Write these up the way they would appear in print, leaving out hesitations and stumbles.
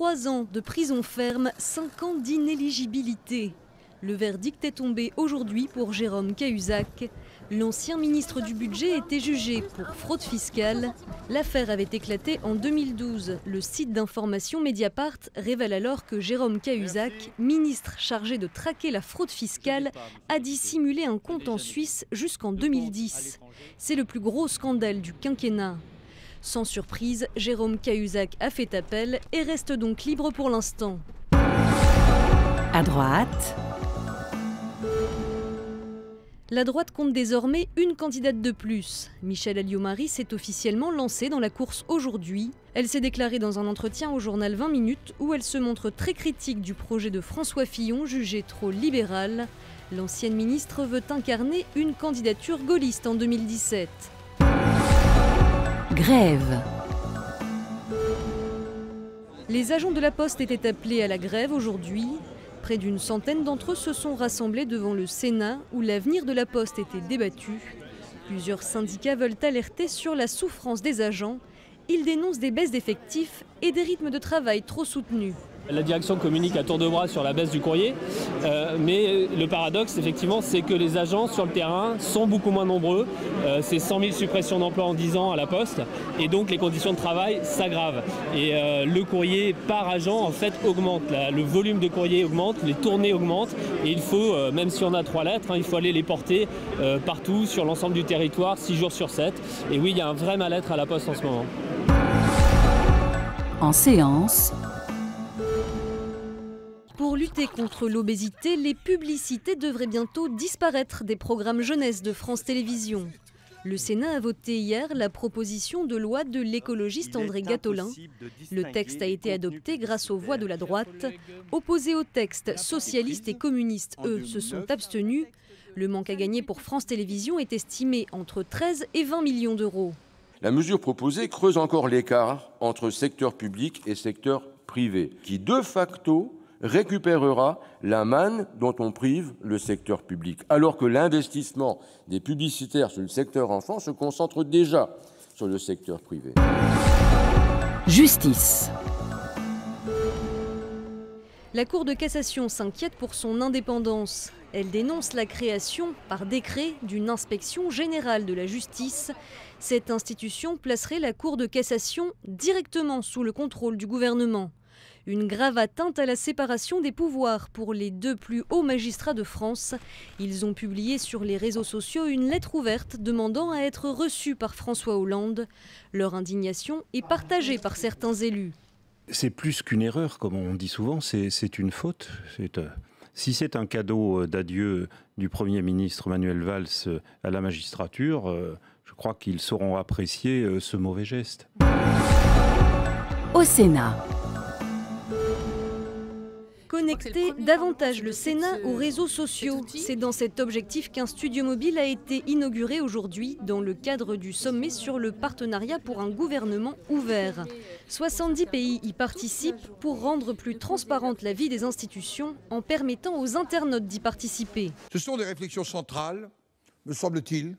3 ans de prison ferme, 5 ans d'inéligibilité. Le verdict est tombé aujourd'hui pour Jérôme Cahuzac. L'ancien ministre du Budget était jugé pour fraude fiscale. L'affaire avait éclaté en 2012. Le site d'information Mediapart révèle alors que Jérôme Cahuzac, ministre chargé de traquer la fraude fiscale, a dissimulé un compte en Suisse jusqu'en 2010. C'est le plus gros scandale du quinquennat. Sans surprise, Jérôme Cahuzac a fait appel et reste donc libre pour l'instant. À droite. La droite compte désormais une candidate de plus. Michèle Alliot-Marie s'est officiellement lancée dans la course aujourd'hui. Elle s'est déclarée dans un entretien au journal 20 minutes où elle se montre très critique du projet de François Fillon, jugé trop libéral. L'ancienne ministre veut incarner une candidature gaulliste en 2017. Grève. Les agents de la Poste étaient appelés à la grève aujourd'hui. Près d'une centaine d'entre eux se sont rassemblés devant le Sénat où l'avenir de la Poste était débattu. Plusieurs syndicats veulent alerter sur la souffrance des agents. Ils dénoncent des baisses d'effectifs et des rythmes de travail trop soutenus. La direction communique à tour de bras sur la baisse du courrier, mais le paradoxe, effectivement, c'est que les agents sur le terrain sont beaucoup moins nombreux. C'est 100 000 suppressions d'emplois en 10 ans à la Poste, et donc les conditions de travail s'aggravent. Et le courrier par agent, en fait, augmente. Le volume de courrier augmente, les tournées augmentent, et il faut, même si on a 3 lettres, il faut aller les porter partout, sur l'ensemble du territoire, 6 jours sur 7. Et oui, il y a un vrai mal-être à la Poste en ce moment. En séance. Pour lutter contre l'obésité, les publicités devraient bientôt disparaître des programmes jeunesse de France Télévisions. Le Sénat a voté hier la proposition de loi de l'écologiste André Gattolin. Le texte a été adopté grâce aux voix de la droite. Opposés au texte, socialistes et communistes, eux, se sont abstenus. Le manque à gagner pour France Télévisions est estimé entre 13 et 20 millions d'euros. La mesure proposée creuse encore l'écart entre secteur public et secteur privé, qui de facto récupérera la manne dont on prive le secteur public, alors que l'investissement des publicitaires sur le secteur enfant se concentre déjà sur le secteur privé. Justice. La Cour de cassation s'inquiète pour son indépendance. Elle dénonce la création, par décret, d'une inspection générale de la justice. Cette institution placerait la Cour de cassation directement sous le contrôle du gouvernement. Une grave atteinte à la séparation des pouvoirs pour les 2 plus hauts magistrats de France. Ils ont publié sur les réseaux sociaux une lettre ouverte demandant à être reçus par François Hollande. Leur indignation est partagée par certains élus. C'est plus qu'une erreur, comme on dit souvent, c'est une faute. Si c'est un cadeau d'adieu du Premier ministre Manuel Valls à la magistrature, je crois qu'ils sauront apprécier ce mauvais geste. Au Sénat. Connecter davantage le Sénat aux réseaux sociaux. C'est dans cet objectif qu'un studio mobile a été inauguré aujourd'hui dans le cadre du sommet sur le partenariat pour un gouvernement ouvert. 70 pays y participent pour rendre plus transparente la vie des institutions en permettant aux internautes d'y participer. Ce sont des réflexions centrales, me semble-t-il,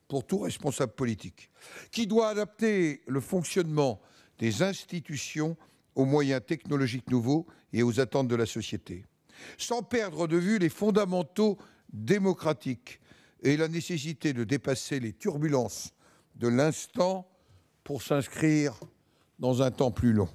pour tout responsable politique, qui doit adapter le fonctionnement des institutions aux moyens technologiques nouveaux et aux attentes de la société, sans perdre de vue les fondamentaux démocratiques et la nécessité de dépasser les turbulences de l'instant pour s'inscrire dans un temps plus long.